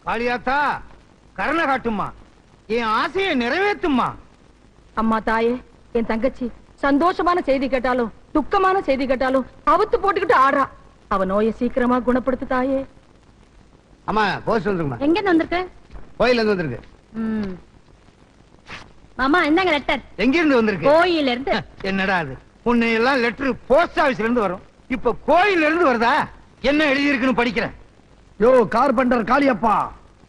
காளியாத்தா கருணை காட்டுமா, என் ஆசையை நிறைவேற்றுமா. அம்மா தாயே, என் தங்கச்சி சந்தோஷமான செய்தி கேட்டாலும் துக்கமான செய்தி கேட்டாலும் அவுத்து போட்டுக்கிட்டு ஆடுறா. அவ நோயை சீக்கிரமா குணப்படுத்து தாயே. அம்மா போஸ்ட் வந்துருமா. எங்க இருந்து வந்திருக்கு? கோயில இருந்து வந்திருக்கு. மாமா இந்தாங்க லெட்டர். எங்க இருந்து வந்திருக்கு? கோயில இருந்து. என்னடா அது, உன்னை எல்லாம் லெட்டர் போஸ்ட் ஆபீஸ்ல இருந்து வரும், இப்ப கோயில இருந்து வருதா? என்ன எழுதி இருக்குன்னு படிக்கிறேன். யோ கார்பெண்டர் காளியப்பா,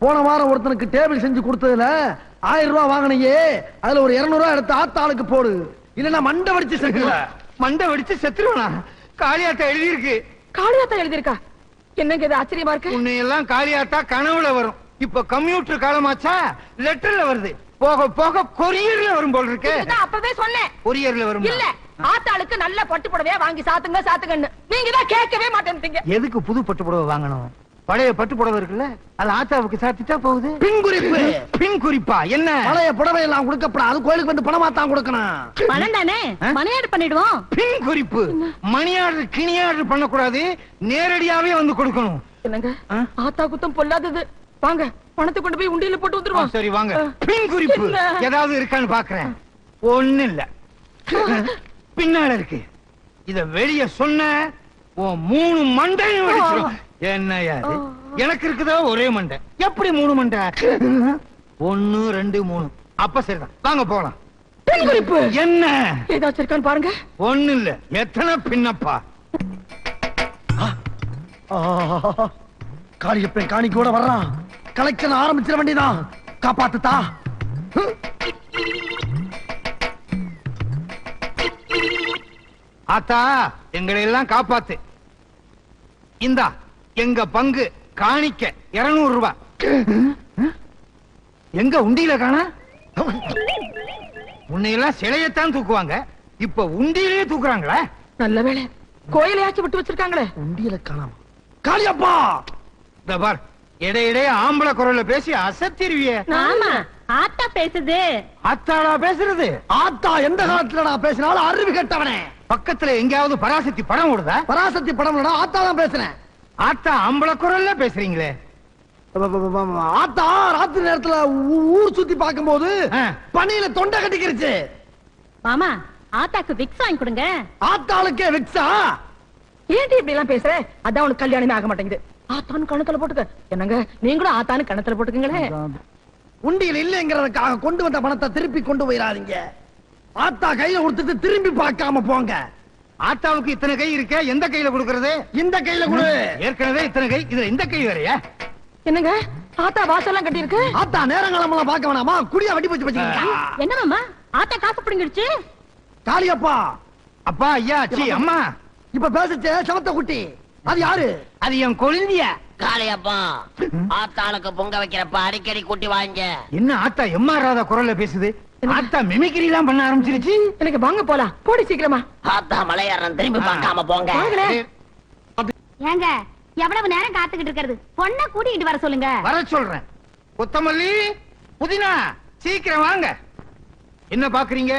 போன வாரம் ஒருத்தனுக்கு டேபிள் செஞ்சு கொடுத்ததுல 1000 ரூபாய் வாங்கினியே, அதுல ஒரு 200 ரூபாய் எடுத்து ஆத்தாளுக்கு போடு, இல்லன்னா மண்டை வடிச்சு செத்துருவ. மண்டை வடிச்சு செத்துருவனா? காளியாத்தா எழுதி இருக்கு. காளியாத்தா எழுதிருக்கா? என்னங்க இது ஆச்சரியமா இருக்கு. உன்னை எல்லாம் காளியாத்தா கனவுல வரும், இப்ப கம்ப்யூட்டர் காலமாச்சா லெட்டர்ல வருது, போக போக கொரியர்ல வரும் போல் இருக்கு. அப்பவே சொன்னேன் கொரியர்ல வரும். இல்ல ஆத்தாளுக்கு நல்ல பட்டு புடவையா வாங்கி சாத்துங்க சாத்துங்கன்னு, நீங்க தான் கேட்கவே மாட்டேன்றீங்க. எதுக்கு புது பட்டு புடவை வாங்கணும்? பழைய பட்டு புடவை இருக்குல்ல, அது ஆத்தாவுக்கு சாத்திட்டா போகுது. பின் குறிப்பு. பின் குறிப்பா என்ன? பழைய புடவை எல்லாம் கொடுக்கப்படா, அது கோயிலுக்கு வந்து பணமா தான் கொடுக்கணும். பணம் தானே, மணியாடு பண்ணிடுவோம். பின் குறிப்பு. மணியாடு கிணியாடு பண்ணக்கூடாது, நேரடியாவே வந்து கொடுக்கணும். என்னங்க ஆத்தா குத்தம் பொல்லாதது, வாங்க பணத்தை கொண்டு போய் உண்டியில போட்டு வந்துருவோம். சரி வாங்க. பின் குறிப்பு ஏதாவது இருக்கான்னு பாக்குறேன். ஒண்ணு இல்ல, பின்னால இருக்கு. இத வெளிய சொன்ன 3 மண்டையும் வெடிச்சிடும். என்ன யாரு? எனக்கு இருக்குதா ஒரே மண்டை, எப்படி 3 மண்டை? 1 2 3. அப்ப சரிதான், வாங்க போலாம். பின் குறிப்பு என்ன ஏதாச்சும் இருக்கான்னு பாருங்க. ஒண்ணு இல்ல, எத்தனை பின்னப்பா. காளியப்பன் காணிக்கோட வர்றான், கலெக்ஷன் ஆரம்பிச்சிட வேண்டியதான். காப்பாத்துதா. ஆத்தா எங்களை எல்லாம் காப்பாத்து. இந்தா எங்க பங்கு காணிக்க 200 ரூபாய். எங்க உண்டியில காண? உன்னையெல்லாம் சிலையத்தான் தூக்குவாங்க, இப்ப உண்டியிலேயே தூக்குறாங்களே. நல்ல வேளை கோயிலையாச்சும் விட்டு வச்சிருக்காங்களே. உண்டியல காணாம. காளியப்பா இந்த பார், இடையிடையே ஆம்பளை குரல்ல பேசி அசத்திருவிய. ஆமா ஆத்தா பேசுது. ஆத்தாளா பேசுறது? ஆத்தா எந்த காலத்துல நான் பேசினாலும் அறிவு கெட்டவனே. பக்கத்துல எங்கேயாவது பராசக்தி படம் ஓடுதா? பராசக்தி படம் ஆத்தா தான் பேசுறேன். ஆத்தா ஆம்பளை குரல்ல பேசுறீங்களே. ஆத்தா ராத்திரி நேரத்துல ஊர் சுத்தி பார்க்கும் போது பனியில தொண்டை கட்டிக்கிருச்சு. மாமா ஆத்தாக்கு விக்ஸ் வாங்கி கொடுங்க. ஆத்தாளுக்கே விக்ஸா? ஏன்டி இப்படி எல்லாம் பேசுற? அதான் உனக்கு கல்யாணமே ஆக மாட்டேங்குது. ஆத்தான்னு கணத்துல போட்டுக்க. என்னங்க நீங்களும் ஆத்தான்னு கணத்துல போட்டுக்கங்களே. உண்டியில் இல்லைங்கிறதுக்காக கொண்டு வந்த பணத்தை திருப்பி கொண்டு போயிடாதீங்க. ஆத்தா கையில கொடுத்துட்டு திரும்பி பார்க்காம போங்க. ஆத்தாவுக்கு இத்தனை கை இருக்க, எந்த கையில கொடுக்கறது? இந்த கையில கொடு. ஏற்கனவே இத்தனை கை, இதுல இந்த கை வேறயா? என்னங்க ஆத்தா வாசல்லாம் கட்டி இருக்கு. ஆத்தா நேரங்காலம் எல்லாம் பார்க்க வேணாமா, குடியா வட்டி போச்சு வச்சுக்கீங்க. என்ன மாமா ஆத்தா காசு பிடிங்கிடுச்சு? காளியப்பா. அப்பா ஐயா சி அம்மா. இப்ப பேசிச்சே சமத்த குட்டி, அது யாரு? அது என் கொழுந்தியா. காளியப்பா, ஆத்தாளுக்கு பொங்க வைக்கிறப்ப அடிக்கடி கூட்டி வாங்க. என்ன ஆத்தா எம்மாறாத குரல்ல பேசுது? ஆத்தா மிமிக்ரி எல்லாம் பண்ண ஆரம்பிச்சிருச்சு. எனக்கு வாங்க போலாம், போடி சீக்கிரமா. ஆத்தா மலையாரம் திரும்பி பார்க்காம போங்க. ஏங்க எவ்வளவு நேரம் காத்துக்கிட்டு இருக்கிறது? பொண்ணை கூட்டிட்டு வர சொல்லுங்க. வர சொல்றேன். கொத்தமல்லி புதினா சீக்கிரம் வாங்க. என்ன பாக்குறீங்க?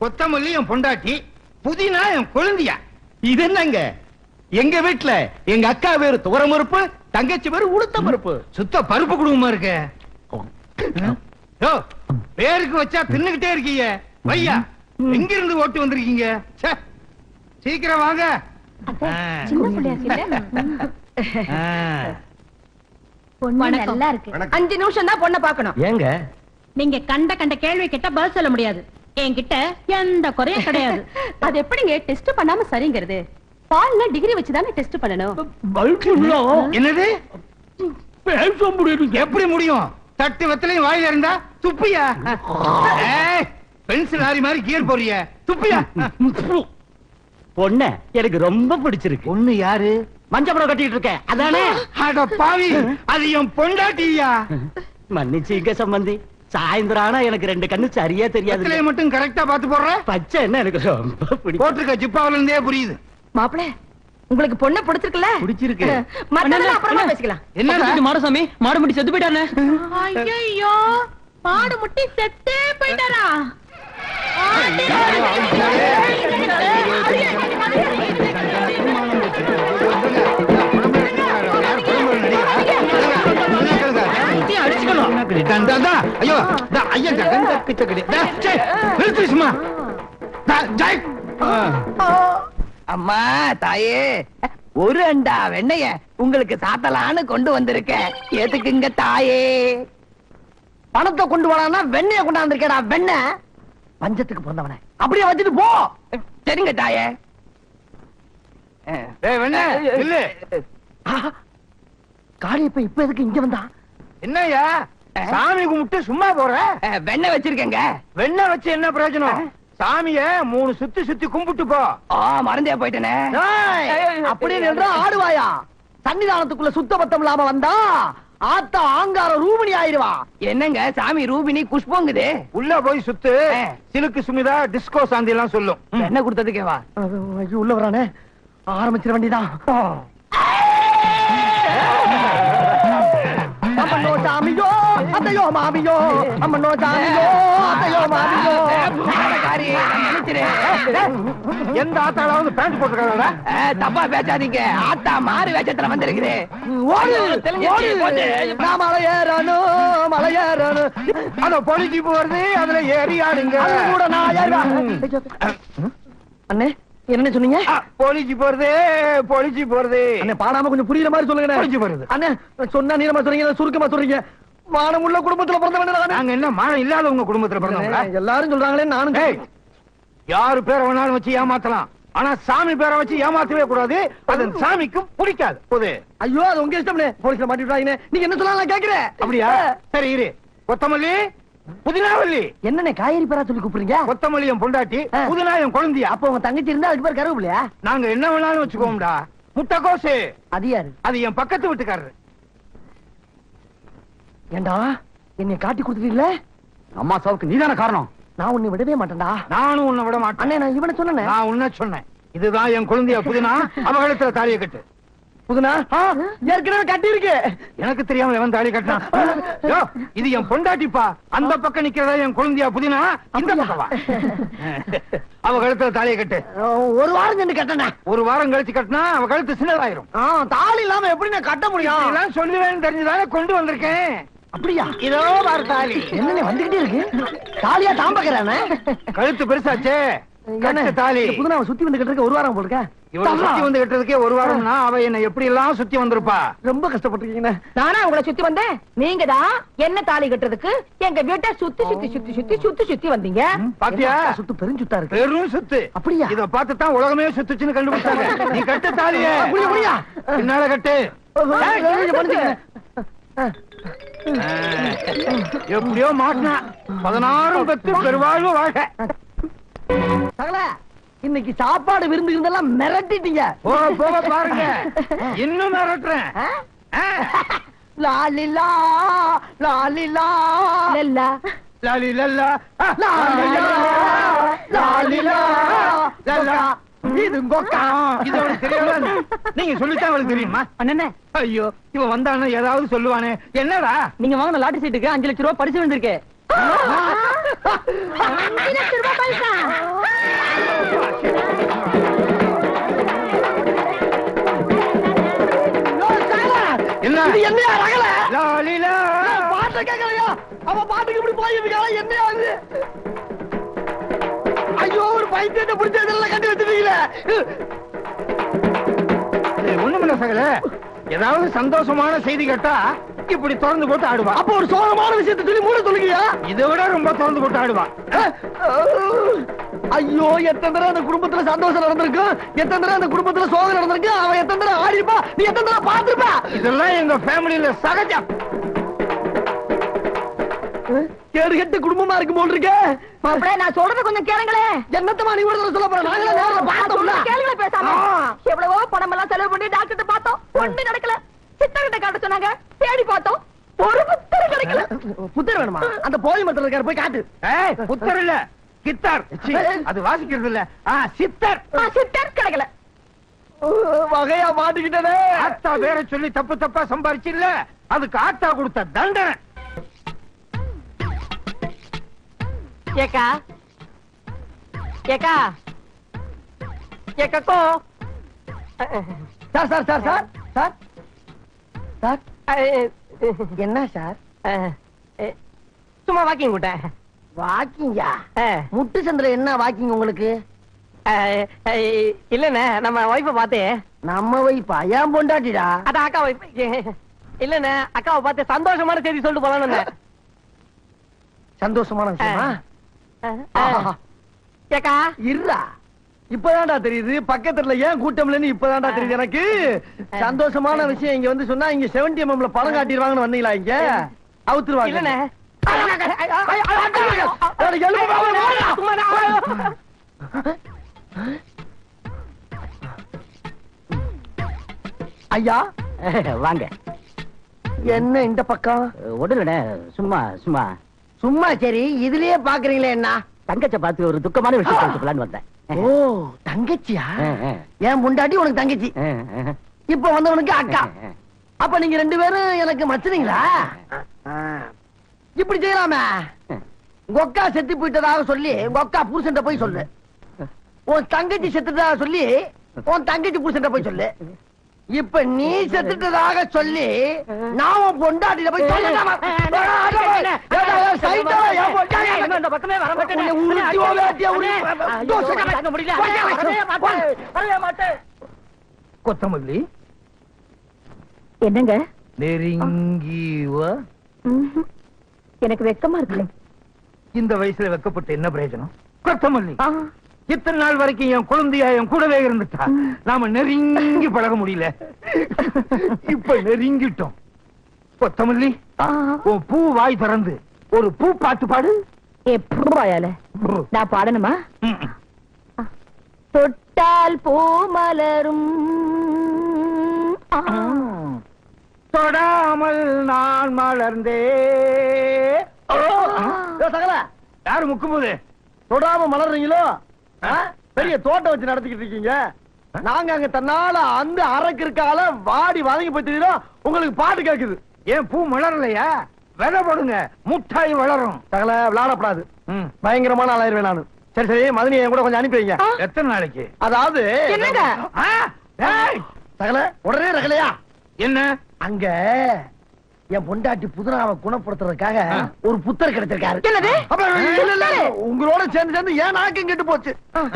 கொத்தமல்லி என் பொண்டாட்டி, புதினா என் கொழுந்தியா. இது என்னங்க, எங்க வீட்டுல எங்க அக்கா பேரு துவரம் பருப்பு, தங்கச்சி பேரு உளுத்த பருப்பு. சுத்த பருப்பு குடும்பமா இருக்கு. பேருக்கு வச்சா தின்னுகிட்டே இருக்கீங்க. வையா எங்க இருந்து ஓட்டு வந்திருக்கீங்க? சீக்கிரம் வாங்க. சின்ன பிள்ளையா பொண்ணு நல்லா இருக்கு. 5 நிமிஷம் தான் பொண்ணை பார்க்கணும். ஏங்க நீங்க கண்ட கண்ட கேள்வி கிட்ட பதில் சொல்ல முடியாது. என்கிட்ட எந்த குறையும் கிடையாது. அது எப்படிங்க டெஸ்ட் பண்ணாம சரிங்கிறது? பால்ல டிகிரி வச்சுதானே டெஸ்ட் பண்ணணும். என்னது பேச முடியும்? எப்படி முடியும்? தட்டு வெத்தலையும் வாயில இருந்தா துப்பியா? பென்சில் லாரி மாதிரி கியர் போறிய துப்பியா? பொண்ண எனக்கு ரொம்ப பிடிச்சிருக்கு. பொண்ணு யாரு? மஞ்சள் படம் கட்டிட்டு இருக்கேன் அதானே? அட பாவி, அது என் பொண்டாட்டியா. மன்னிச்சுங்க சம்பந்தி, சாயந்தரம் ஆனா எனக்கு 2 கண்ணு சரியா தெரியாது. மட்டும் கரெக்டா பாத்து போடுற. பச்சை என்ன எனக்கு ரொம்ப பிடிக்கும். போட்டிருக்க ஜிப்பாவில இருந்தே புரியுது. மாப்பிள உங்களுக்கு பொண்ணு பிடிச்சிருக்குல்ல? பிடிச்சிருக்கு. மத்ததெல்லாம் அப்புறமா பேசிக்கலாம். என்ன மாடசாமி, மாடு முட்டி செத்து போயிட்டானே. ஐயோ மாடு முட்டி செத்தே போயிட்டாரா? ஐயா ஜகந்தக்கு சகடி நிறுத்து சும்மா ஜெய் அம்மா தாயே, ஒரு அண்டா வெண்ணைய உங்களுக்கு சாத்தலான்னு கொண்டு வந்திருக்கேன். எதுக்குங்க தாயே? பணத்தை கொண்டு வரானா வெண்ணைய கொண்டாந்துருக்கேடா வெண்ணெய். பஞ்சத்துக்கு பிறந்தவனே அப்படியே வச்சுட்டு போ. சரிங்க தாயே. டேய் வெண்ணே இல்ல காளியப்ப இப்ப எதுக்கு இங்க வந்தா? என்னய்யா சாமி கும்பிட்டு சும்மா போற? வெண்ணெய் வச்சிருக்கேங்க. வெண்ணெய் வச்சு என்ன பிரயோஜனம்? சாமிய 3 சுத்தி சுத்தி கும்பிட்டு போ. மறந்தே போயிட்டேனே. அப்படியே நின்றா ஆடுவாயா? சன்னிதானத்துக்குள்ள சுத்த பத்தம் இல்லாம வந்தா ஆத்தா ஆங்கார ரூபிணி ஆயிருவா. என்னங்க சாமி ரூபினி குஷ்பங்குது. உள்ள போய் சுத்து. சிலுக்கு சுமிதா டிஸ்கோ சாந்தி எல்லாம் சொல்லும். என்ன கொடுத்ததுக்கேவா? ஐயோ உள்ள வரானே, ஆரம்பிச்சிட வேண்டியதான். அம்மனோ சாமியோ அத்தையோ மாமியோ, அம்மனோ சாமியோ அத்தையோ மாமியோ. எந்த ஆத்தாளாவது பேண்ட் போட்டுருக்காங்களா? தப்பா பேசாதீங்க. ஆத்தா மாறு வேஷத்துல வந்திருக்குது. நான் மலையேறணும் மலையேறணும். அத பொலிச்சு போறது, அதுல ஏறி ஆடுங்க. அது கூட நான் ஏறுவேன். அண்ணே என்ன சொன்னீங்க? பொலிச்சு போறது பொலிச்சு போறது. அண்ணே பாடாம கொஞ்சம் புரியுற மாதிரி சொல்லுங்க. பொலிச்சு போறது. அண்ணே சொன்னா நீளமா சொல்றீங்க, சுருக்கமா சொல்றீங்க. மானம் உள்ள குடும்பத்துல பிறந்தவன். நாங்க என்ன மானம் இல்லாத உங்க குடும்பத்துல பிறந்தவங்களா? எல்லாரும் சொல்றாங்களே நானும். யாரு பேரை வேணாலும் வச்சு ஏமாத்தலாம், ஆனா சாமி பேரை வச்சு ஏமாத்தவே கூடாது. அது சாமிக்கும் பிடிக்காது. போது ஐயோ அது உங்க இஷ்டம்னே. போலீஸ்ல மாட்டிட்டாங்க. நீங்க என்ன சொல்லலாம் நான் கேக்குறேன். அப்படியா? சரி இரு. கொத்தமல்லி புதினாவல்லி. என்னண்ணே காய்கறி பேரா சொல்லி கூப்பிடுறீங்க? கொத்தமல்லி என் பொண்டாட்டி, புதினா என் குழந்தையா. அப்ப உங்க தங்கச்சி இருந்தா அதுக்கு பேர் கருவேப்பிலையா? நாங்க என்ன வேணாலும் வச்சுக்கோம்டா. முட்டைக்கோசு அது யாரு? அது என் பக்கத்து வீட்டுக்காரரு. ஏண்டா என்னை காட்டி கொடுத்துட்டீங்களே? அம்மா சாவுக்கு நீதான காரணம். நான் உன்னை விடவே மாட்டேன்டா. நானும் உன்னை விட மாட்டேன். அண்ணே நான் இவனை சொன்னேன். நான் உன்ன சொன்னேன். இதுதான் என் குழந்தைய புதினா. அவகலத்துல தாலியை கட்டு. புதுனா ஏற்கனவே கட்டி இருக்கு. எனக்கு தெரியாம எவன் தாலி கட்டினான்? யோ, இது என் பொண்டாட்டிப்பா. அந்த பக்கம் நிக்கிறதா என் குழந்தையா புதினா. இந்த பக்கம் வா. அவ கழுத்துல தாலியை கட்டு. ஒரு வாரம் சென்று கட்டணே. ஒரு வாரம் கழிச்சு கட்டினா அவ கழுத்து சின்னதாயிரும். தாலி இல்லாம எப்படி நான் கட்ட முடியும்? இதெல்லாம் சொல்லுவேன்னு தெரிஞ்சுதானே கொண்டு வந்திருக்கேன். அப்படியா? இதோ பாரு தாலி. என்ன வந்துகிட்டே இருக்கு? தாலியா தாம்பக்கிறானே. கழுத்து பெருசாச்சே. கட்டு தாலி. புதுனாவை சுத்தி வந்து கட்டுறதுக்கு ஒரு வாரம் போடுக்க. இவளை சுத்தி வந்து கட்டுறதுக்கே ஒரு வாரம்னா அவ என்ன எப்படி எல்லாம் சுத்தி வந்திருப்பா. ரொம்ப கஷ்டப்பட்டிருக்கீங்க. நானா உங்களை சுத்தி வந்தேன்? நீங்க தான் என்ன தாலி கட்டுறதுக்கு எங்க வீட்டை சுத்தி சுத்தி சுத்தி சுத்தி சுத்தி சுத்தி வந்தீங்க. பாத்தியா? சுத்து பெருஞ்சுத்தா இருக்கு. பெரும் சுத்து. அப்படியா? இத பார்த்து தான் உலகமே சுத்துச்சுன்னு கண்டுபிடிச்சாங்க. நீ கட்டு தாலியே. அப்படியா? பின்னால கட்டு. எப்படியோ மாட்டினா 16 பெத்து பெருவாழ்வு வாழ்க. சகல இன்னைக்கு சாப்பாடு விருந்து இருந்தெல்லாம் மிரட்டிட்டீங்க. போக போக பாருங்க, இன்னும் மிரட்டுறேன். லாலிலா லாலிலா லல்லா லாலி லல்லா லாலிலா லல்லா. இது கொக்கா. இது அவளுக்கு தெரியாதா? நீங்க சொல்லித்தான் அவளுக்கு தெரியுமா? அண்ணனே ஐயோ, இவன் வந்தானே ஏதாவது சொல்லுவானே. என்னடா? நீங்க வாங்கின லாட்டரி சீட்டுக்கு 5 லட்சம் ரூபாய் பரிசு வந்திருக்கு. 5 லட்சம் ரூபாய் பரிசா? என்ன என்னையா ரகல? லாலிலா பாட்டு கேட்கலையா? அவ பாட்டுக்கு இப்படி போயிருக்காளா? என்ன ஆகுது? ஐயோ ஒரு பைத்தியத்தை பிடிச்ச இதெல்லாம் கட்டி வச்சிருக்கீங்களே. ஒண்ணுமில்ல சகல, ஏதாவது சந்தோஷமான செய்தி கேட்டா இப்படி திறந்து போட்டு ஆடுவா. அப்ப ஒரு சோகமான விஷயத்தை சொல்லி மூட சொல்லுங்கயா. இதை விட ரொம்ப திறந்து போட்டு ஆடுவா. ஐயோ எத்தனை தடவை அந்த குடும்பத்துல சந்தோஷம் நடந்திருக்கு, எத்தனை தடவை அந்த குடும்பத்துல சோகம் நடந்திருக்கு. அவன் எத்தனை தடவை ஆடிப்பா, நீ எத்தனை தடவை பாத்துருப்பா. இதெல்லாம் எங்க ஃபேமிலியில சகஜம். கேடு கெட்ட குடும்பமா இருக்கு போல் இருக்க. மாப்பிள்ளை நான் சொல்றது கொஞ்சம் கேளுங்களே. என்னத்தமா நீ கூட சொல்ல போற? நாங்களே நேர்ல பார்த்தோம்ல. கேளுங்களே பேசாம. எவ்வளவோ பணம் எல்லாம் செலவு பண்ணி டாக்டர்ட்ட பார்த்தோம், ஒண்ணு நடக்கல. சித்தர்கிட்ட காட்ட சொன்னாங்க, தேடி பார்த்தோம், ஒரு புத்தர் கிடைக்கல. புத்தர் வேணுமா? அந்த போய் மரத்துல இருக்காரு, போய் காட்டு. புத்தர் இல்ல, கித்தார். அது வாசிக்கிறது இல்ல, சித்தர். சித்தர் கிடைக்கல. வகையா மாட்டிக்கிட்டே. ஆத்தா வேற சொல்லி தப்பு தப்பா சம்பாரிச்சு இல்ல, அதுக்கு ஆத்தா கொடுத்த தண்டனை. ஏக்கா ஏக்கா ஏக்கோ. Sir sir sir sir sir sir என்ன சார்? சும்மா வாக்கிங் விட்டேன். வாக்கிங்கா? முட்டு சந்திர என்ன வாக்கிங் உங்களுக்கு? இல்லண்ணே, நம்ம ஒய்ஃப பார்த்தேன். நம்ம வைப்பா? ஏன் பொண்டாட்டிடா? அதான் அக்கா ஒய்ஃப். இல்லண்ணே, அக்காவை பார்த்து சந்தோஷமான செய்தி சொல்லிட்டு போலான்னு. சந்தோஷமான விஷயமா? ஏக்கா இருடா, இப்பதான்டா தெரியுது பக்கத்துல ஏன் கூட்டம்லன்னு. இப்பதான்டா தெரியுது எனக்கு. சந்தோஷமான விஷயம் இங்க வந்து சொன்னா இங்க 70mm படம் காட்டிடுவாங்கன்னு வந்தீங்களா? இங்க அவுத்துருவாங்க. இல்லண்ணே, ஐயா வாங்க. என்ன இந்த பக்கம்? ஒடுங்கண்ணே, சும்மா சும்மா சும்மா சரி, இதுலயே பாக்குறீங்களே என்ன? தங்கச்ச பார்த்து ஒரு துக்கமான விஷயம் சொல்லலான்னு வந்தேன். ஓ, தங்கச்சியா? ஏன் முண்டாட்டி உனக்கு தங்கச்சி, இப்ப வந்தவனுக்கு அக்கா. அப்ப நீங்க 2 பேரும் எனக்கு மச்சினீங்களா? இப்படி செய்யலாமே. உங்க அக்கா செத்து போயிட்டதாக சொல்லி உங்க அக்கா புருஷன் போய் சொல்லு. உன் தங்கச்சி செத்துட்டதாக சொல்லி உன் தங்கச்சி புருஷன் போய் சொல்லு. இப்ப நீ செத்துட்டதாக சொல்லி நான் உன் பொண்டாட்டில போய் சொல்லலாமா? கொத்தமல்லி என்னங்க? நெருங்கி வா. எனக்கு வெக்கமா இருக்கு. இந்த வயசுல வெக்கப்பட்டு என்ன பிரயோஜனம்? கொத்தமல்லி, இத்தனை நாள் வரைக்கும் என் குழந்தையா என் கூடவே இருந்துட்டா. நாம நெருங்கி பழக முடியல, இப்ப நெருங்கிட்டோம். கொத்தமல்லி, உன் பூ வாய் திறந்து ஒரு பூ பாட்டு பாடு. எப்பயால நான் பாடணுமா? தொட்டால் பூ மலரும், தொடாமல் நான் மலர்ந்தே. சகல யாரு முக்கும் போது தொடாம மலர்றீங்களோ? பெரிய தோட்டம் வச்சு நடத்திக்கிட்டு இருக்கீங்க. நாங்க அங்க தன்னால அந்த அரைக்கு இருக்கால வாடி வதங்கி போயிட்டு உங்களுக்கு பாட்டு கேக்குது. ஏன் பூ மலரலையா? விதை போடுங்க, முட்டாய் வளரும். சகல விளையாடப்படாது, பயங்கரமான ஆளாயிருவேன் நானு. சரி சரி, மதனி என் கூட கொஞ்சம் அனுப்பி வைங்க. எத்தனை நாளைக்கு? அதாவது என்னங்க? சகல உடனே ரகலையா? என்ன? அங்க என் பொண்டாட்டி புதுனாவை குணப்படுத்துறதுக்காக ஒரு புத்தர் கிடைச்சிருக்காரு. என்னது? அப்ப இல்ல, இல்ல, உங்களோட சேர்ந்து சேர்ந்து ஏன் நாக்கும் கெட்டு போச்சு.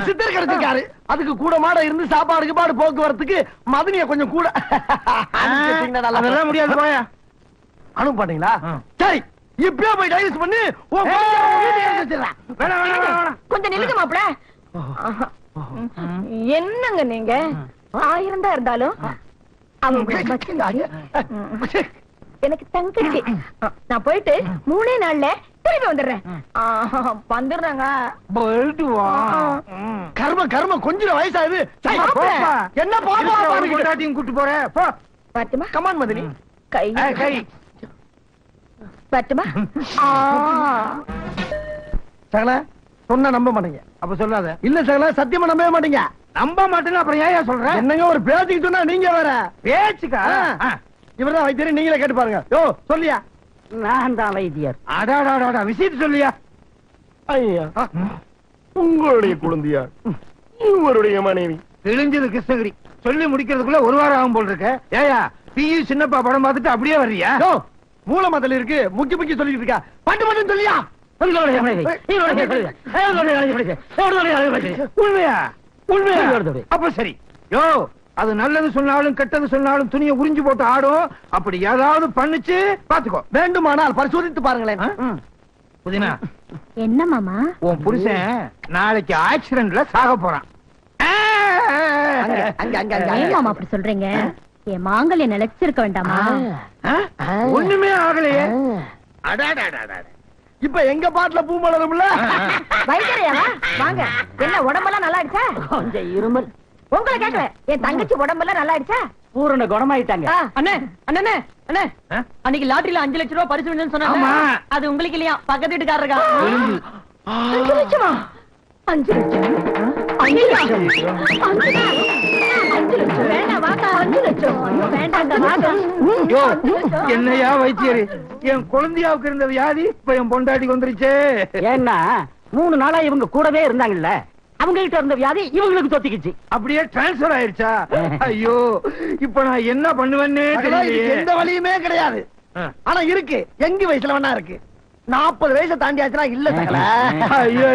சித்தர் கிடைச்சிருக்காரு. அதுக்கு கூட மாட இருந்து சாப்பாடுக்கு பாடு போக்குவரத்துக்கு மதனிய கொஞ்சம் கூட அதெல்லாம் முடியாது. போயா அனுப்ப மாட்டீங்களா? சரி, இப்பயே போய் டைவர்ஸ் பண்ணி கொஞ்சம் நில்லுங்க மாப்பிள. என்னங்க நீங்க 1000 தான் இருந்தாலும் எனக்கு தங்கச்சி. நான் போயிட்டு 3 நாள்ல திரும்பி வந்துடுறேன். வந்துடுறாங்க. கர்ம கர்ம கொஞ்சம் வயசாகுது. என்ன பாப்பாட்டியும் கூட்டு போற? பாட்டுமா கமான் மதனி. கை கை பாட்டுமா. சகல சொன்னா நம்ப மாட்டீங்க. அப்ப சொல்லாத. இல்ல சகல, சத்தியமா நம்பவே மாட்டீங்க. நம்ப மாட்டேன்னு அப்புறம் ஏன் சொல்ற? என்னங்க ஒரு பேச்சுக்கு சொன்னா நீங்க வேற பேச்சுக்கா? இவர்தான் வைத்தியர், நீங்களே கேட்டு பாருங்க. யோ சொல்லியா? நான் தான் வைத்தியர். அடாடாடா, விஷயத்தை சொல்லியா? ஐயா, உங்களுடைய குழந்தையா இவருடைய மனைவி? தெரிஞ்சது கிருஷ்ணகிரி. சொல்லி முடிக்கிறதுக்குள்ள 1 வாரம் ஆகும் போல் இருக்க. ஏயா பியு சின்னப்பா படம் பார்த்துட்டு அப்படியே வர்றியா? மூலமதல் இருக்கு, முக்கி முக்கி சொல்லிட்டு இருக்கா. பாட்டு மட்டும் சொல்லியா? உண்மையா? உண்மையா? அப்ப சரி. யோ, அது நல்லது சொன்னாலும் கெட்டது சொன்னாலும் துணியை உறிஞ்சு போட்டு ஆடும். அப்படி ஏதாவது பண்ணுச்சு பாத்துக்கோ. வேண்டுமானால் பரிசோதித்து பாருங்களேன். புதினா, என்ன மாமா? உன் புருஷன் நாளைக்கு ஆக்சிடென்ட்ல சாக போறான். ஏன் மாமா அப்படி சொல்றீங்க? என் மாங்கல்யம் நிலைச்சிருக்க வேண்டாமா? ஒண்ணுமே ஆகலையே. இப்ப எங்க பாட்டுல பூ மலரும்ல? வைத்தியரையாவா? வாங்க. என்ன உடம்பெல்லாம் நல்லா ஆயிடுச்சா? கொஞ்சம் இருமல். உங்களை கேட்கல, என் தங்கச்சி உடம்பெல்லாம் நல்லா ஆயிடுச்சா? பூரண குணமாயிட்டாங்க. அண்ணே அண்ணே அண்ணே, அன்னைக்கு லாட்டரியில 5 லட்சம் ரூபாய் பரிசு விழுந்துன்னு சொன்னாங்க. அது உங்களுக்கு இல்லையா? பக்கத்து வீட்டுக்காரருக்கா? 5 லட்சமா? 5 லட்சம்? 5 லட்சம்? 5 லட்சம் வேண்டாம், வாக்கா. 5 லட்சம் வேண்டாங்க, வாக்கா. யோ, என்னையா வைத்தியரு, என் குழந்தையாவுக்கு இருந்த வியாதி இப்ப என் பொண்டாட்டிக்கு வந்துருச்சே. ஏன்னா 3 நாளா இவங்க கூடவே இருந்தாங்கல்ல, அவங்க கிட்ட இருந்த வியாதி இவங்களுக்கு தொத்திக்குச்சு. அப்படியே டிரான்ஸ்பர் ஆயிருச்சா? ஐயோ, இப்ப நான் என்ன பண்ணுவேன்னே தெரியலையே. எந்த வழியுமே கிடையாது. ஆனா இருக்கு, எங்க வயசுல வேணா இருக்கு. 40 வயசை தாண்டியாச்சுன்னா இல்ல சகல. ஐயோ